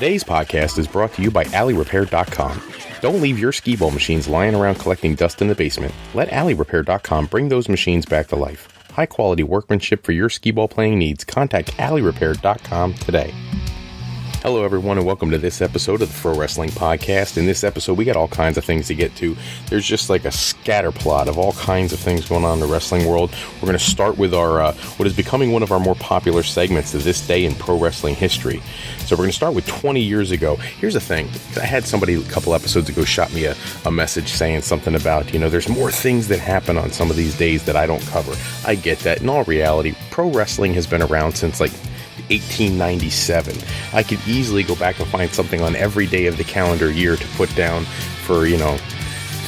Today's podcast is brought to you by AlleyRepair.com. Don't leave your skee ball machines lying around collecting dust in the basement. Let AlleyRepair.com bring those machines back to life. High quality workmanship for your skee ball playing needs. Contact AlleyRepair.com today. Hello everyone and welcome to this episode of the Pro Wrestling Podcast. In this episode we got all kinds of things to get to. There's just like a scatter plot of all kinds of things going on in the wrestling world. We're going to start with our what is becoming one of our more popular segments to this day in pro wrestling history. So we're going to start with 20 years ago. Here's the thing. I had somebody a couple episodes ago shot me a message saying something about, there's more things that happen on some of these days that I don't cover. I get that. In all reality, pro wrestling has been around since 1897. I could easily go back and find something on every day of the calendar year to put down for,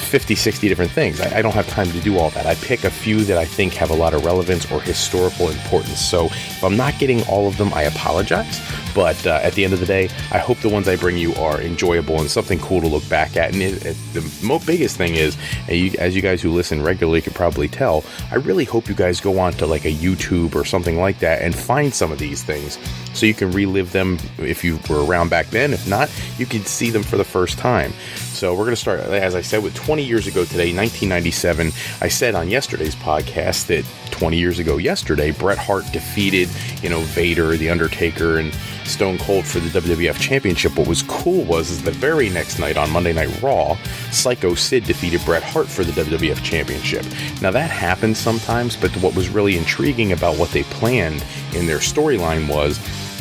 50, 60 different things. I don't have time to do all that. I pick a few that I think have a lot of relevance or historical importance. So if I'm not getting all of them, I apologize. But at the end of the day, I hope the ones I bring you are enjoyable and something cool to look back at. And the biggest thing is, as you guys who listen regularly can probably tell, I really hope you guys go on to like a YouTube or something like that and find some of these things so you can relive them if you were around back then. If not, you can see them for the first time. So we're going to start, as I said, with 20 years ago today, 1997. I said on yesterday's podcast that 20 years ago yesterday, Bret Hart defeated, Vader, The Undertaker, and Stone Cold for the WWF Championship. What was cool was the very next night on Monday Night Raw, Psycho Sid defeated Bret Hart for the WWF Championship. Now that happens sometimes, but what was really intriguing about what they planned in their storyline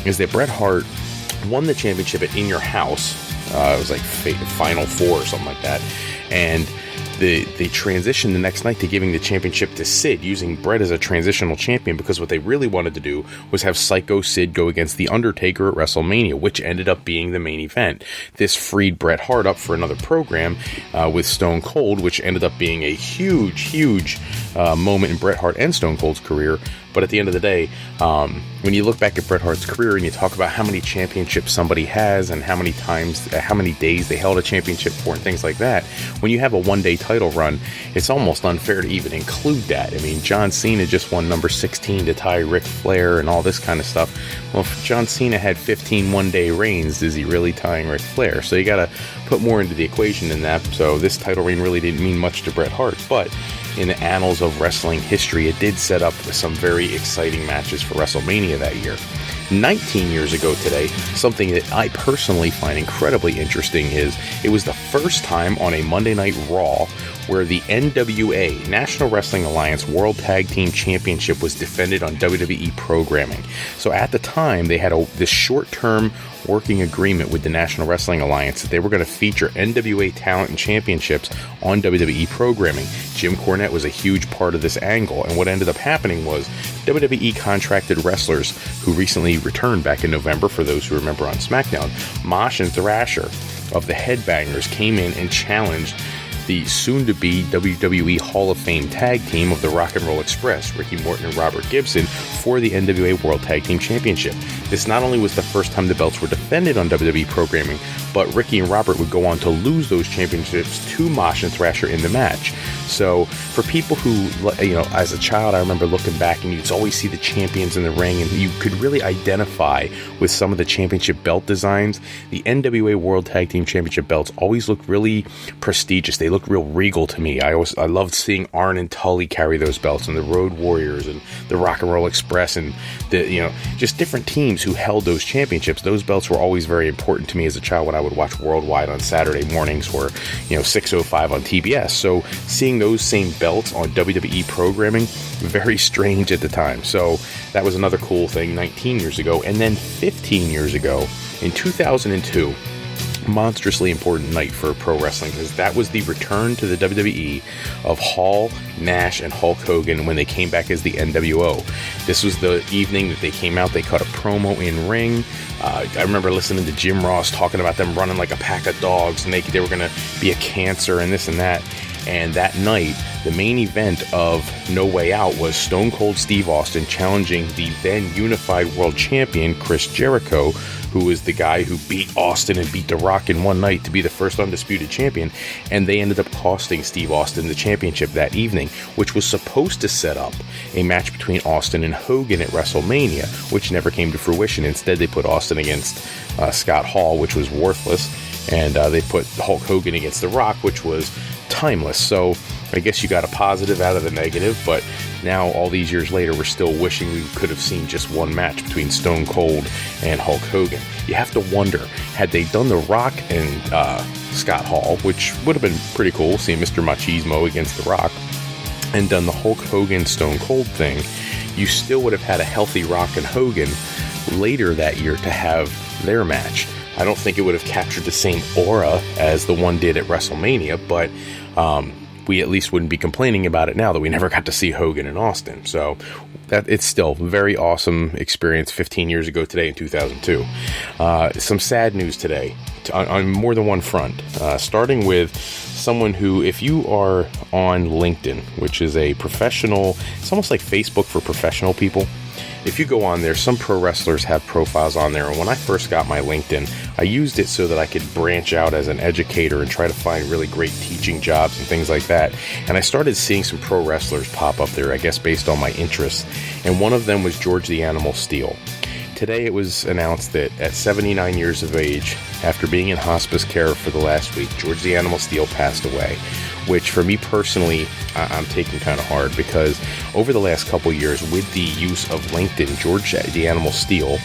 is that Bret Hart won the championship at In Your House. It was like Final Four or something like that. And they transitioned the next night to giving the championship to Sid, using Bret as a transitional champion, because what they really wanted to do was have Psycho Sid go against The Undertaker at WrestleMania, which ended up being the main event. This freed Bret Hart up for another program with Stone Cold, which ended up being a huge moment in Bret Hart and Stone Cold's career. But at the end of the day, when you look back at Bret Hart's career and you talk about how many championships somebody has and how many days they held a championship for and things like that, when you have a one-day title run, it's almost unfair to even include that. I mean, John Cena just won number 16 to tie Ric Flair and all this kind of stuff. Well, if John Cena had 15 one-day reigns, is he really tying Ric Flair? So you got to put more into the equation than that. So this title reign really didn't mean much to Bret Hart, but in the annals of wrestling history, it did set up some very exciting matches for WrestleMania that year. 19 years ago today, something that I personally find incredibly interesting is it was the first time on a Monday Night Raw where the NWA, National Wrestling Alliance World Tag Team Championship, was defended on WWE programming. So at the time, they had this short-term working agreement with the National Wrestling Alliance that they were going to feature NWA talent and championships on WWE programming. Jim Cornette was a huge part of this angle, and what ended up happening was WWE contracted wrestlers who recently returned back in November, for those who remember on SmackDown. Mosh and Thrasher of the Headbangers came in and challenged the soon-to-be WWE Hall of Fame tag team of the Rock and Roll Express, Ricky Morton and Robert Gibson, for the NWA World Tag Team Championship. This not only was the first time the belts were defended on WWE programming, but Ricky and Robert would go on to lose those championships to Mosh and Thrasher in the match. So for people who, as a child, I remember looking back and you'd always see the champions in the ring and you could really identify with some of the championship belt designs. The NWA World Tag Team Championship belts always looked really prestigious. They looked real regal to me. I loved seeing Arn and Tully carry those belts, and the Road Warriors and the Rock and Roll Express, and just different teams who held those championships. Those belts were always very important to me as a child when I would watch Worldwide on Saturday mornings, or 6:05 on TBS. So seeing those same belts on WWE programming, very strange at the time. So that was another cool thing 19 years ago. And then 15 years ago, in 2002, monstrously important night for pro wrestling, because that was the return to the WWE of Hall, Nash, and Hulk Hogan when they came back as the NWO. This was the evening that they came out. They cut a promo in ring. I remember listening to Jim Ross talking about them running like a pack of dogs, and they were going to be a cancer and this and that. And that night, the main event of No Way Out was Stone Cold Steve Austin challenging the then unified world champion Chris Jericho, who was the guy who beat Austin and beat The Rock in one night to be the first undisputed champion. And they ended up costing Steve Austin the championship that evening, which was supposed to set up a match between Austin and Hogan at WrestleMania, which never came to fruition. Instead, they put Austin against Scott Hall, which was worthless. And they put Hulk Hogan against The Rock, which was timeless. So I guess you got a positive out of the negative, but now all these years later, we're still wishing we could have seen just one match between Stone Cold and Hulk Hogan. You have to wonder, had they done The Rock and Scott Hall, which would have been pretty cool, seeing Mr. Machismo against The Rock, and done the Hulk Hogan Stone Cold thing, you still would have had a healthy Rock and Hogan later that year to have their match. I don't think it would have captured the same aura as the one did at WrestleMania, but we at least wouldn't be complaining about it now that we never got to see Hogan and Austin. So that it's still a very awesome experience 15 years ago today in 2002. Some sad news today on more than one front, starting with someone who, if you are on LinkedIn, which is a professional, it's almost like Facebook for professional people. If you go on there, some pro wrestlers have profiles on there. And when I first got my LinkedIn, I used it so that I could branch out as an educator and try to find really great teaching jobs and things like that. And I started seeing some pro wrestlers pop up there, I guess based on my interests. And one of them was George the Animal Steele. Today it was announced that at 79 years of age, after being in hospice care for the last week, George the Animal Steele passed away, which for me personally, I'm taking kind of hard because over the last couple years with the use of LinkedIn, George the Animal Steele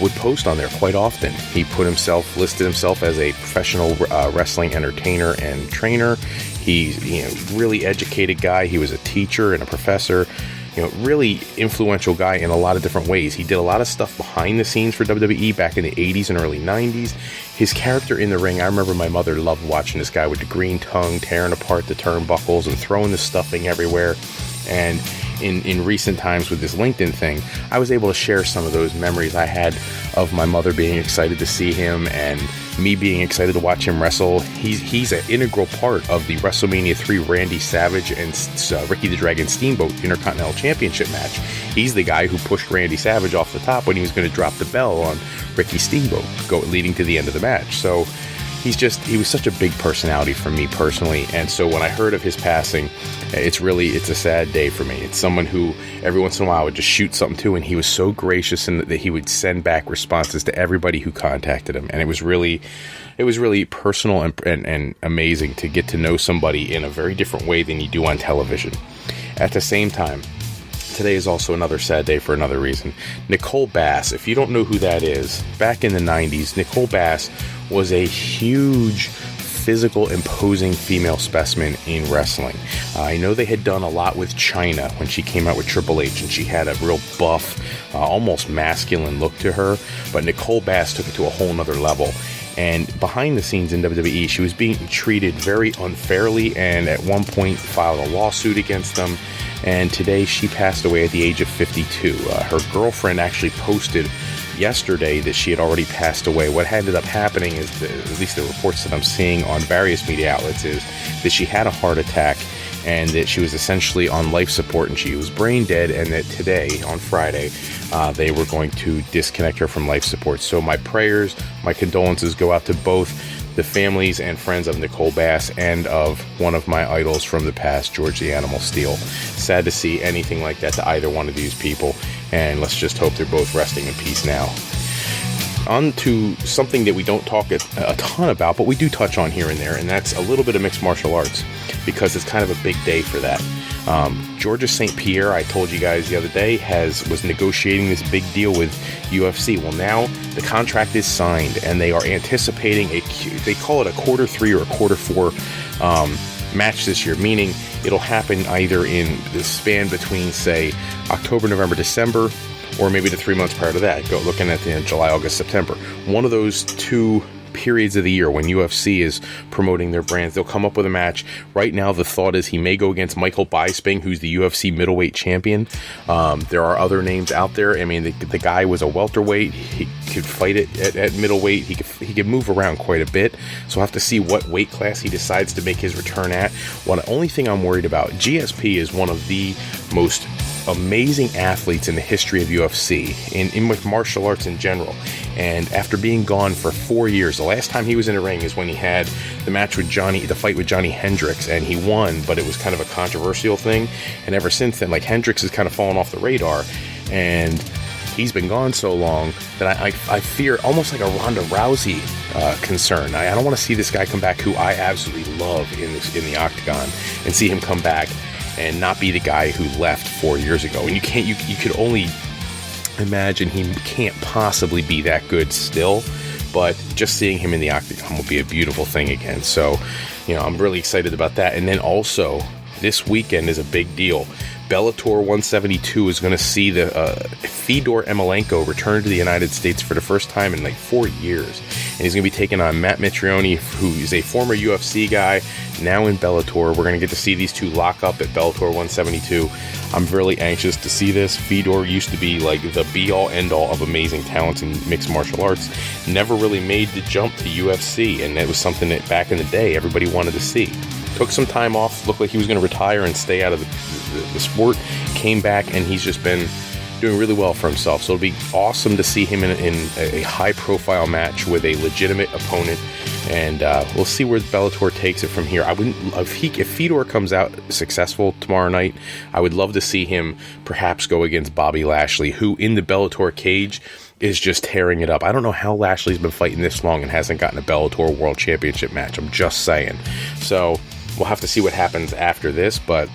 would post on there quite often. He listed himself as a professional wrestling entertainer and trainer. He's really educated guy. He was a teacher and a professor. Really influential guy in a lot of different ways. He did a lot of stuff behind the scenes for WWE back in the 80s and early 90s. His character in the ring, I remember my mother loved watching this guy with the green tongue, tearing apart the turnbuckles and throwing the stuffing everywhere. And in recent times with this LinkedIn thing, I was able to share some of those memories I had of my mother being excited to see him and me being excited to watch him wrestle. He's an integral part of the WrestleMania 3 Randy Savage and Ricky the Dragon Steamboat Intercontinental Championship match. He's the guy who pushed Randy Savage off the top when he was going to drop the bell on Ricky Steamboat, leading to the end of the match. So he was such a big personality for me personally. And so when I heard of his passing, it's a sad day for me. It's someone who every once in a while I would just shoot something to, and he was so gracious in that he would send back responses to everybody who contacted him. And it was really personal and amazing to get to know somebody in a very different way than you do on television. At the same time, today is also another sad day for another reason. Nicole Bass, if you don't know who that is, back in the 90s, Nicole Bass was a huge, physical, imposing female specimen in wrestling. I know they had done a lot with Chyna when she came out with Triple H, and she had a real buff, almost masculine look to her, but Nicole Bass took it to a whole nother level. And behind the scenes in WWE, she was being treated very unfairly, and at one point filed a lawsuit against them. And today she passed away at the age of 52. Her girlfriend actually posted yesterday that she had already passed away. What ended up happening is, at least the reports that I'm seeing on various media outlets, is that she had a heart attack and that she was essentially on life support and she was brain dead, and that today, on Friday, they were going to disconnect her from life support. So my prayers, my condolences go out to both the families and friends of Nicole Bass and of one of my idols from the past, George the Animal Steele. Sad to see anything like that to either one of these people, and let's just hope they're both resting in peace now. On to something that we don't talk a ton about, but we do touch on here and there, and that's a little bit of mixed martial arts, because it's kind of a big day for that. Georges St. Pierre, I told you guys the other day, was negotiating this big deal with UFC. Well, now the contract is signed, and they are anticipating they call it a quarter 3 or a quarter 4 match this year, meaning it'll happen either in the span between, say, October, November, December, or maybe the 3 months prior to that. Go looking at the July, August, September. One of those two periods of the year when UFC is promoting their brands, they'll come up with a match. Right now, the thought is he may go against Michael Bisping, who's the UFC middleweight champion. There are other names out there. I mean, the guy was a welterweight. He could fight it at middleweight. He could move around quite a bit. So we'll have to see what weight class he decides to make his return at. The only thing I'm worried about, GSP is one of the most amazing athletes in the history of UFC, in martial arts in general. And after being gone for 4 years, the last time he was in a ring is when he had the fight with Johnny Hendricks, and he won, but it was kind of a controversial thing. And ever since then, like, Hendricks has kind of fallen off the radar, and he's been gone so long that I fear almost like a Ronda Rousey concern. I don't want to see this guy come back, who I absolutely love in the octagon, and see him come back and not be the guy who left 4 years ago. And you could only imagine he can't possibly be that good still, but just seeing him in the octagon will be a beautiful thing again. So, I'm really excited about that. And then also, this weekend is a big deal. Bellator 172 is going to see the Fedor Emelianenko return to the United States for the first time in like 4 years. And he's going to be taking on Matt Mitrione, who is a former UFC guy, now in Bellator. We're going to get to see these two lock up at Bellator 172. I'm really anxious to see this. Fedor used to be like the be-all, end-all of amazing talents in mixed martial arts. Never really made the jump to UFC, and that was something that back in the day everybody wanted to see. Took some time off, looked like he was going to retire and stay out of the sport, came back, and he's just been doing really well for himself. So it'll be awesome to see him in a high-profile match with a legitimate opponent, and we'll see where Bellator takes it from here. If Fedor comes out successful tomorrow night, I would love to see him perhaps go against Bobby Lashley, who in the Bellator cage is just tearing it up. I don't know how Lashley's been fighting this long and hasn't gotten a Bellator World Championship match. I'm just saying. So we'll have to see what happens after this, but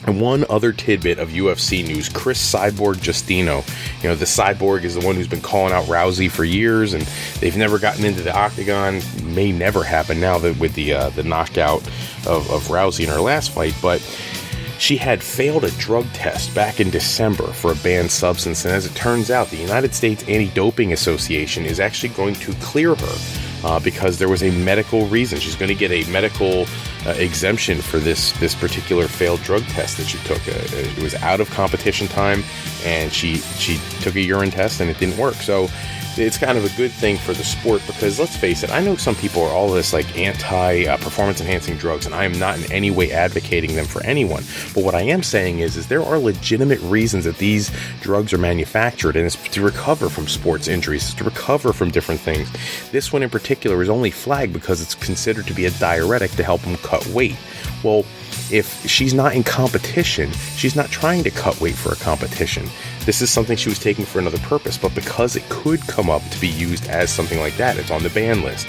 one other tidbit of UFC news, Chris Cyborg Justino. The Cyborg is the one who's been calling out Rousey for years, and they've never gotten into the octagon. May never happen now with the knockout of Rousey in her last fight, but she had failed a drug test back in December for a banned substance, and as it turns out, the United States Anti-Doping Association is actually going to clear her because there was a medical reason. She's going to get a medical exemption for this particular failed drug test that she took. It was out of competition time, and she took a urine test, and it didn't work. So it's kind of a good thing for the sport, because let's face it, I know some people are all this like anti-performance enhancing drugs, and I am not in any way advocating them for anyone. But what I am saying is there are legitimate reasons that these drugs are manufactured, and it's to recover from sports injuries, it's to recover from different things. This one in particular is only flagged because it's considered to be a diuretic to help them cut weight. Well, if she's not in competition, she's not trying to cut weight for a competition. This is something she was taking for another purpose, but because it could come up to be used as something like that, it's on the ban list.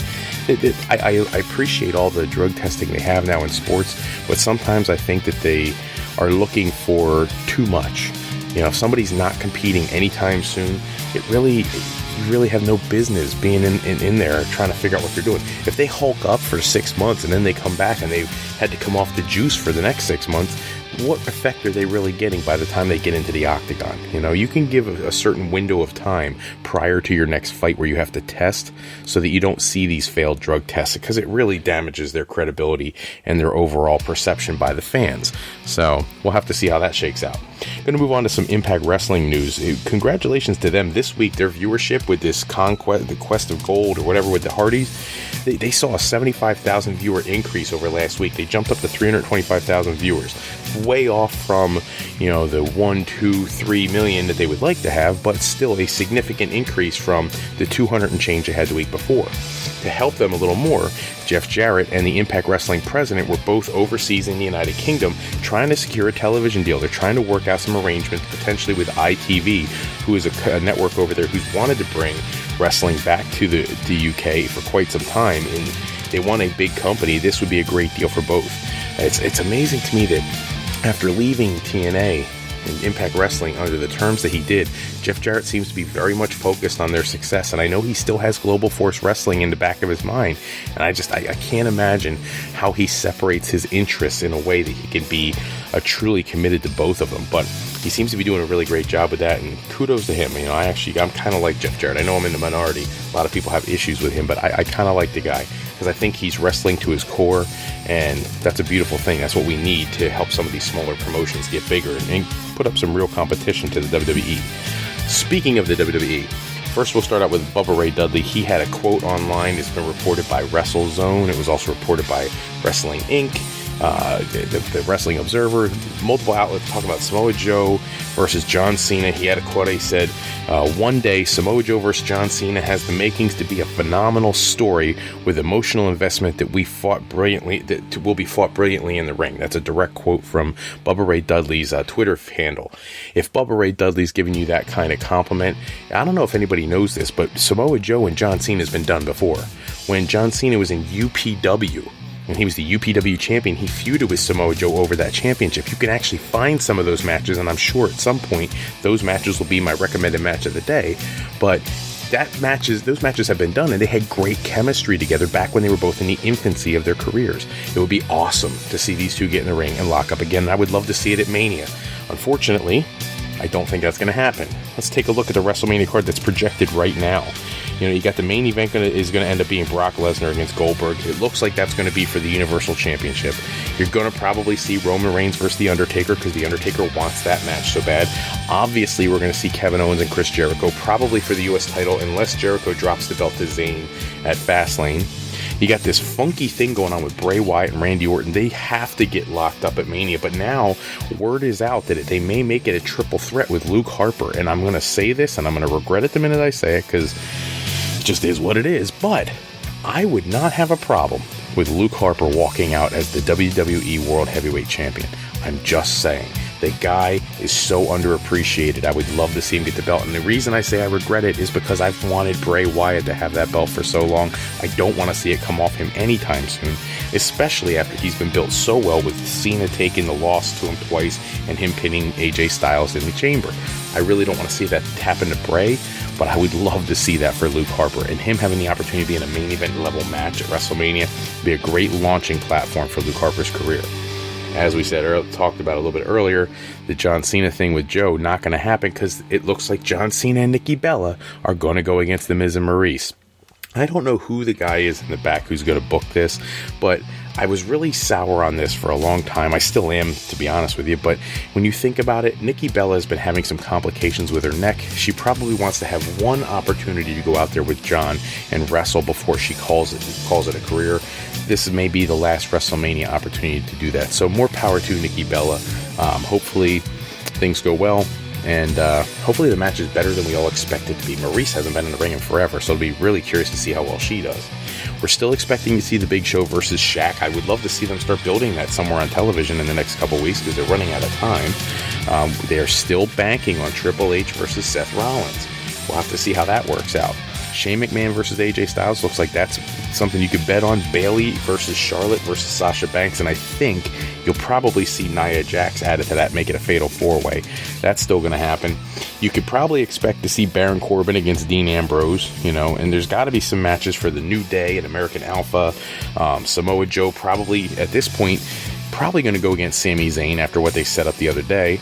I appreciate all the drug testing they have now in sports, but sometimes I think that they are looking for too much. If somebody's not competing anytime soon, you really have no business being in there trying to figure out what they're doing. If they hulk up for 6 months and then they come back and they've had to come off the juice for the next 6 months, what effect are they really getting by the time they get into the octagon? You can give a certain window of time prior to your next fight where you have to test so that you don't see these failed drug tests, because it really damages their credibility and their overall perception by the fans. So we'll have to see how that shakes out. Going to move on to some Impact Wrestling news. Congratulations to them. This week, their viewership with this conquest, the Quest of Gold or whatever with the Hardys, they saw a 75,000 viewer increase over last week. They jumped up to 325,000 viewers. Way off from, the 1, 2, 3 million that they would like to have, but still a significant increase from the 200 and change they had the week before. To help them a little more, Jeff Jarrett and the Impact Wrestling president were both overseas in the United Kingdom trying to secure a television deal. They're trying to work out some arrangements, potentially with ITV, who is a network over there who's wanted to bring wrestling back to the UK for quite some time, and they want a big company. This would be a great deal for both. It's amazing to me that after leaving TNA and Impact Wrestling under the terms that he did, Jeff Jarrett seems to be very much focused on their success, and I know he still has Global Force Wrestling in the back of his mind, and I can't imagine how he separates his interests in a way that he can be truly committed to both of them. But he seems to be doing a really great job with that, and kudos to him. I'm kind of like Jeff Jarrett. I know I'm in the minority. A lot of people have issues with him, but I kind of like the guy because I think he's wrestling to his core, and that's a beautiful thing. That's what we need to help some of these smaller promotions get bigger and put up some real competition to the WWE. Speaking of the WWE, first we'll start out with Bubba Ray Dudley. He had a quote online. It's been reported by WrestleZone. It was also reported by Wrestling Inc., the Wrestling Observer, multiple outlets talking about Samoa Joe versus John Cena. He had a quote. He said, one day Samoa Joe versus John Cena has the makings to be a phenomenal story with emotional investment that will be fought brilliantly in the ring. That's a direct quote from Bubba Ray Dudley's Twitter handle. If Bubba Ray Dudley's giving you that kind of compliment, I don't know if anybody knows this, but Samoa Joe and John Cena has been done before. When John Cena was in UPW, and he was the UPW champion, he feuded with Samoa Joe over that championship. You can actually find some of those matches, and I'm sure at some point those matches will be my recommended match of the day. But those matches have been done, and they had great chemistry together back when they were both in the infancy of their careers. It would be awesome to see these two get in the ring and lock up again, and I would love to see it at Mania. Unfortunately, I don't think that's going to happen. Let's take a look at the WrestleMania card that's projected right now. You got the main event is going to end up being Brock Lesnar against Goldberg. It looks like that's going to be for the Universal Championship. You're going to probably see Roman Reigns versus The Undertaker because The Undertaker wants that match so bad. Obviously, we're going to see Kevin Owens and Chris Jericho, probably for the U.S. title, unless Jericho drops the belt to Zayn at Fastlane. You got this funky thing going on with Bray Wyatt and Randy Orton. They have to get locked up at Mania, but now word is out that they may make it a triple threat with Luke Harper. And I'm going to say this, and I'm going to regret it the minute I say it, because it just is what it is. But I would not have a problem with Luke Harper walking out as the WWE World Heavyweight Champion. I'm just saying. The guy is so underappreciated. I would love to see him get the belt. And the reason I say I regret it is because I've wanted Bray Wyatt to have that belt for so long. I don't want to see it come off him anytime soon, especially after he's been built so well with Cena taking the loss to him twice and him pinning AJ Styles in the chamber. I really don't want to see that happen to Bray, but I would love to see that for Luke Harper, and him having the opportunity to be in a main event level match at WrestleMania would be a great launching platform for Luke Harper's career. As we said, talked about a little bit earlier, the John Cena thing with Joe, not going to happen because it looks like John Cena and Nikki Bella are going to go against The Miz and Maurice. I don't know who the guy is in the back who's going to book this, but I was really sour on this for a long time. I still am, to be honest with you, but when you think about it, Nikki Bella has been having some complications with her neck. She probably wants to have one opportunity to go out there with John and wrestle before she calls it a career. This may be the last WrestleMania opportunity to do that. So more power to Nikki Bella. Hopefully things go well. And hopefully the match is better than we all expect it to be. Maurice hasn't been in the ring in forever, so it'll be really curious to see how well she does. We're still expecting to see The Big Show versus Shaq. I would love to see them start building that somewhere on television in the next couple weeks because they're running out of time. They're still banking on Triple H versus Seth Rollins. We'll have to see how that works out. Shane McMahon versus AJ Styles looks like that's something you could bet on. Bayley versus Charlotte versus Sasha Banks, and I think you'll probably see Nia Jax added to that, make it a fatal four-way. That's still going to happen. You could probably expect to see Baron Corbin against Dean Ambrose, and there's got to be some matches for the New Day and American Alpha. Samoa Joe probably, at this point, probably going to go against Sami Zayn after what they set up the other day.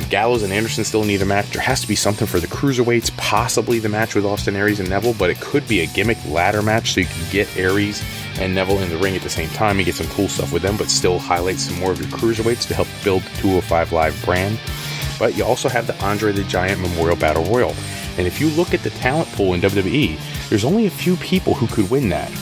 Gallows and Anderson still need a match. There has to be something for the cruiserweights, possibly the match with Austin Aries and Neville, but it could be a gimmick ladder match so you can get Aries and Neville in the ring at the same time and get some cool stuff with them, but still highlight some more of your cruiserweights to help build the 205 Live brand. But you also have the Andre the Giant Memorial Battle Royal. And if you look at the talent pool in WWE, there's only a few people who could win that.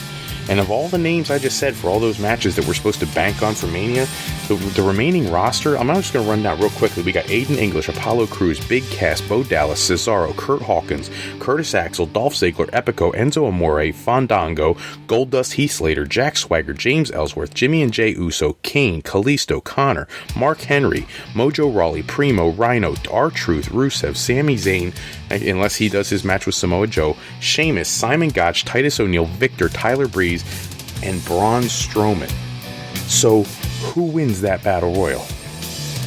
And of all the names I just said for all those matches that we're supposed to bank on for Mania, the remaining roster, I'm just going to run down real quickly. We got Aiden English, Apollo Crews, Big Cass, Bo Dallas, Cesaro, Kurt Hawkins, Curtis Axel, Dolph Ziggler, Epico, Enzo Amore, Fandango, Goldust Heath Slater, Jack Swagger, James Ellsworth, Jimmy and Jay Uso, Kane, Kalisto, Connor, Mark Henry, Mojo Rawley, Primo, Rhino, R-Truth, Rusev, Sami Zayn, unless he does his match with Samoa Joe, Sheamus, Simon Gotch, Titus O'Neil, Victor, Tyler Breeze, and Braun Strowman. So who wins that battle royal?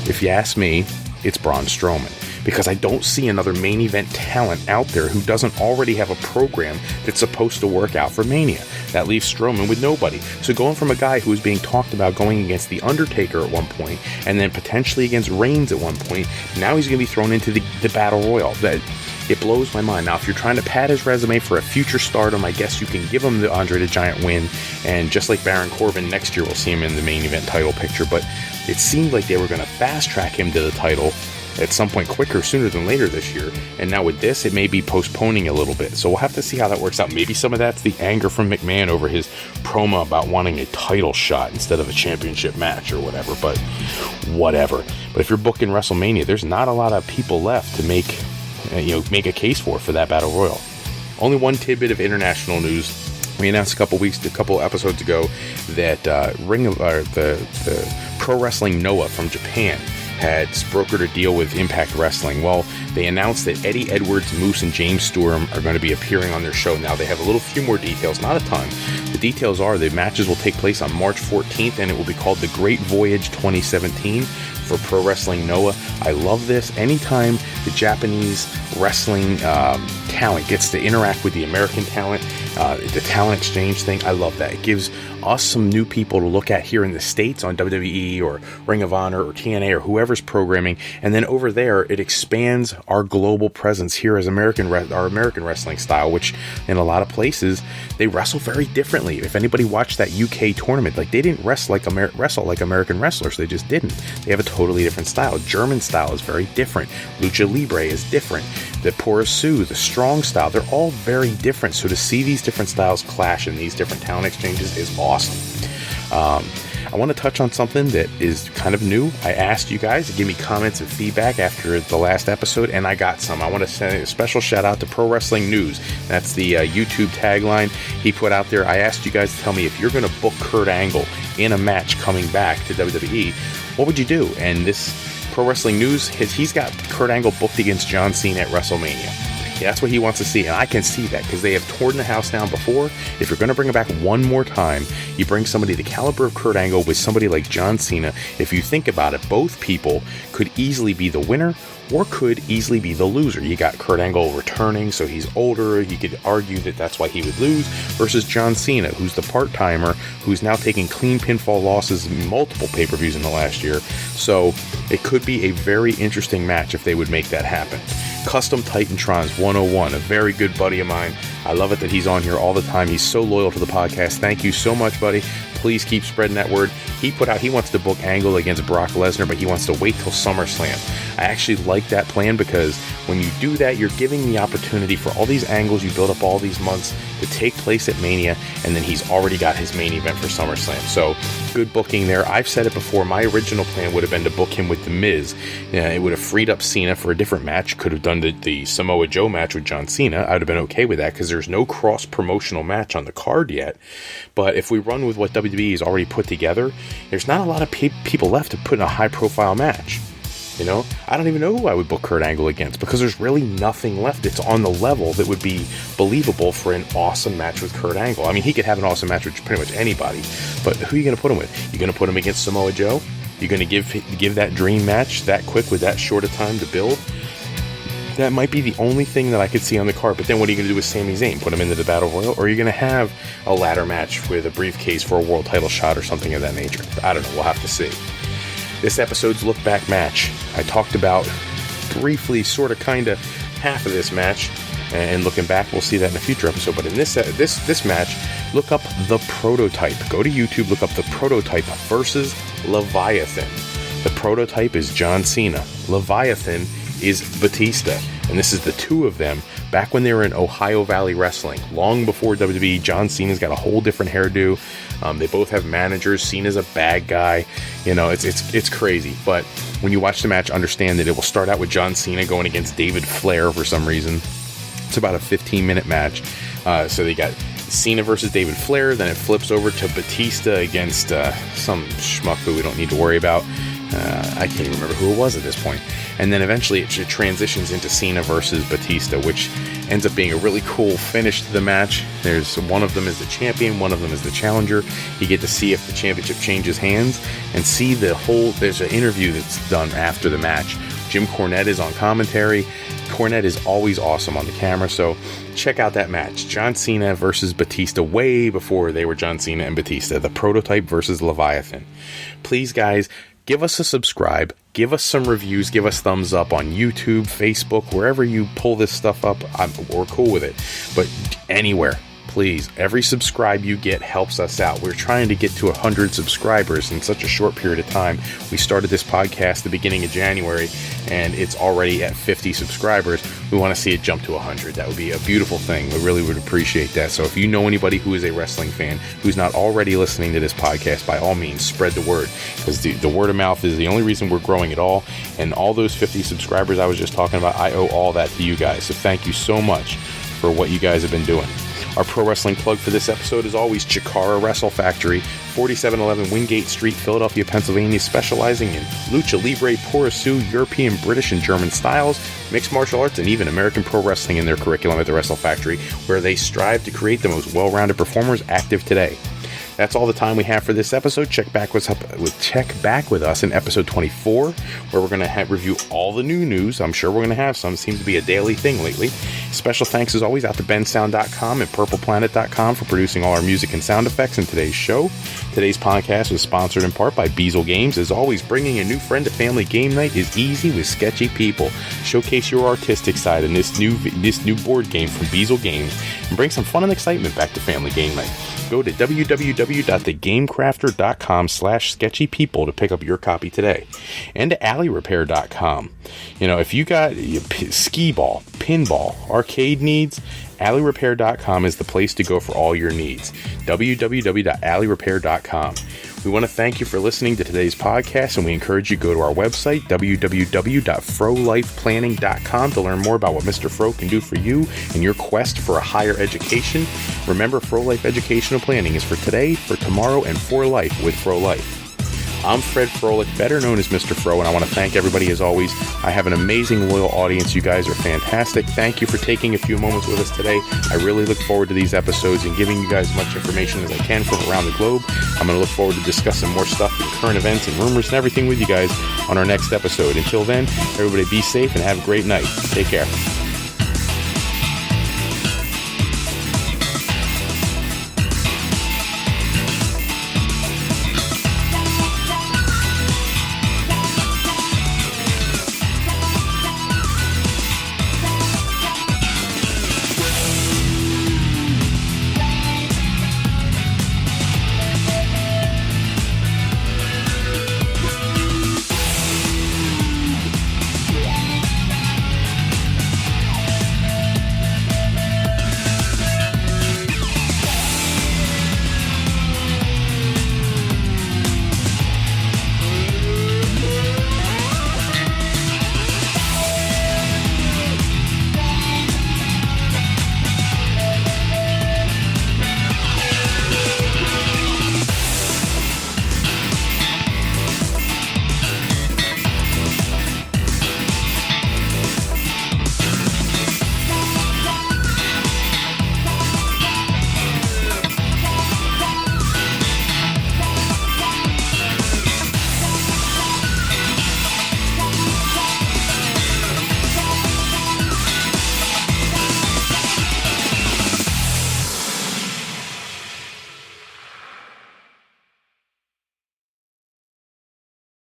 If you ask me, it's Braun Strowman. because I don't see another main event talent out there who doesn't already have a program that's supposed to work out for Mania. That leaves Strowman with nobody. So going from a guy who was being talked about going against The Undertaker at one point, and then potentially against Reigns at one point, now he's going to be thrown into the Battle Royal. It blows my mind. Now, if you're trying to pad his resume for a future stardom, I guess you can give him the Andre the Giant win, and just like Baron Corbin, next year we'll see him in the main event title picture, but it seemed like they were going to fast-track him to the title at some point sooner than later this year, and now with this, it may be postponing a little bit, so we'll have to see how that works out. Maybe some of that's the anger from McMahon over his promo about wanting a title shot instead of a championship match or whatever, but whatever. But if you're booking WrestleMania, there's not a lot of people left to make a case for that Battle Royal. Only one tidbit of international news. We announced a couple episodes ago that the Pro Wrestling Noah from Japan had brokered a deal with Impact Wrestling. Well, they announced that Eddie Edwards, Moose, and James Storm are going to be appearing on their show. Now, they have a few more details, not a ton. The details are the matches will take place on March 14th, and it will be called The Great Voyage 2017 for Pro Wrestling Noah. I love this. Anytime the Japanese wrestling talent gets to interact with the American talent, the talent exchange thing, I love that. It gives us some new people to look at here in the States on WWE or Ring of Honor or TNA or whoever's programming, and then over there it expands our global presence here as our American wrestling style, which in a lot of places they wrestle very differently. If anybody watched that UK tournament, like they didn't wrestle like American wrestlers, they just didn't. They have a totally different style. German style is very different. Lucha Libre is different. The Porosu, the strong style, they're all very different. So to see these different styles clash in these different talent exchanges is awesome. I want to touch on something that is kind of new. I asked you guys to give me comments and feedback after the last episode, and I got some. I want to send a special shout out to Pro Wrestling News. That's the YouTube tagline he put out there. I asked you guys to tell me if you're going to book Kurt Angle in a match coming back to WWE, what would you do? And this Pro Wrestling News, he's got Kurt Angle booked against John Cena at WrestleMania. Yeah, that's what he wants to see, and I can see that because they have torn the house down before. If you're going to bring it back one more time, you bring somebody the caliber of Kurt Angle with somebody like John Cena. If you think about it, both people could easily be the winner or could easily be the loser. You got Kurt Angle returning, so he's older. You could argue that that's why he would lose, versus John Cena, who's the part-timer, who's now taking clean pinfall losses in multiple pay-per-views in the last year. So it could be a very interesting match if they would make that happen. Custom Titantrons 101, a very good buddy of mine. I love it that he's on here all the time. He's so loyal to the podcast. Thank you so much, buddy. Please keep spreading that word. He wants to book Angle against Brock Lesnar, but he wants to wait till SummerSlam. I actually like that plan because when you do that, you're giving the opportunity for all these angles you build up all these months to take place at Mania, and then he's already got his main event for SummerSlam. So good booking there. I've said it before. My original plan would have been to book him with The Miz. It would have freed up Cena for a different match. Could have done the Samoa Joe match with John Cena. I would have been okay with that because there's no cross-promotional match on the card yet. But if we run with what WWE has already put together, there's not a lot of people left to put in a high-profile match. I don't even know who I would book Kurt Angle against because there's really nothing left. It's on the level that would be believable for an awesome match with Kurt Angle. I mean, he could have an awesome match with pretty much anybody, but who are you going to put him with? You're going to put him against Samoa Joe? You're going to give that dream match that quick with that short a time to build? That might be the only thing that I could see on the card. But then what are you going to do with Sami Zayn? Put him into the Battle Royal? Or are you going to have a ladder match with a briefcase for a world title shot or something of that nature? I don't know. We'll have to see. This episode's look back match. I talked about briefly, sort of, kind of, half of this match. And looking back, we'll see that in a future episode. But in this match, look up The Prototype. Go to YouTube, look up The Prototype versus Leviathan. The Prototype is John Cena. Leviathan is Batista. And this is the two of them back when they were in Ohio Valley Wrestling. Long before WWE, John Cena's got a whole different hairdo. They both have managers. Cena's a bad guy. It's crazy. But when you watch the match, understand that it will start out with John Cena going against David Flair for some reason. It's about a 15-minute match. So they got Cena versus David Flair. Then it flips over to Batista against some schmuck who we don't need to worry about. I can't even remember who it was at this point. And then eventually it transitions into Cena versus Batista, which ends up being a really cool finish to the match. There's one of them is the champion, one of them is the challenger. You get to see if the championship changes hands and see there's an interview that's done after the match Jim Cornette is on commentary. Cornette is always awesome on the camera, so check out that match. John Cena versus Batista, way before they were John Cena and Batista. The Prototype versus Leviathan. Please, guys, give us a subscribe. Give us some reviews. Give us thumbs up on YouTube, Facebook, wherever you pull this stuff up. We're cool with it. But anywhere, please, every subscribe you get helps us out. We're trying to get to 100 subscribers in such a short period of time. We started this podcast the beginning of January, and it's already at 50 subscribers. We want to see it jump to 100. That would be a beautiful thing. We really would appreciate that. So if you know anybody who is a wrestling fan who's not already listening to this podcast, by all means, spread the word, because the word of mouth is the only reason we're growing at all. And all those 50 subscribers I was just talking about, I owe all that to you guys. So thank you so much for what you guys have been doing. Our pro wrestling plug for this episode is always Chikara Wrestle Factory, 4711 Wingate Street, Philadelphia, Pennsylvania, specializing in lucha libre, porosu, European, British, and German styles, mixed martial arts, and even American pro wrestling in their curriculum at the Wrestle Factory, where they strive to create the most well-rounded performers active today. That's all the time we have for this episode. Check back with us in episode 24, where we're going to review all the new news. I'm sure we're going to have some. It seems to be a daily thing lately. Special thanks, as always, out to bensound.com and purpleplanet.com for producing all our music and sound effects in today's show. Today's podcast was sponsored in part by Beazle Games. As always, bringing a new friend to family game night is easy with sketchy people. Showcase your artistic side in this new board game from Beazle Games and bring some fun and excitement back to family game night. Go to www.thegamecrafter.com/sketchypeople to pick up your copy today. And to alleyrepair.com. You know, if you got skee ball, pinball, arcade needs, alleyrepair.com is the place to go for all your needs. www.alleyrepair.com. We want to thank you for listening to today's podcast, and we encourage you to go to our website, www.frolifeplanning.com, to learn more about what Mr. Fro can do for you in your quest for a higher education. Remember, Fro Life Educational Planning is for today, for tomorrow, and for life with Fro Life. I'm Fred Froelich, better known as Mr. Fro, and I want to thank everybody as always. I have an amazing, loyal audience. You guys are fantastic. Thank you for taking a few moments with us today. I really look forward to these episodes and giving you guys as much information as I can from around the globe. I'm going to look forward to discussing more stuff and current events and rumors and everything with you guys on our next episode. Until then, everybody be safe and have a great night. Take care.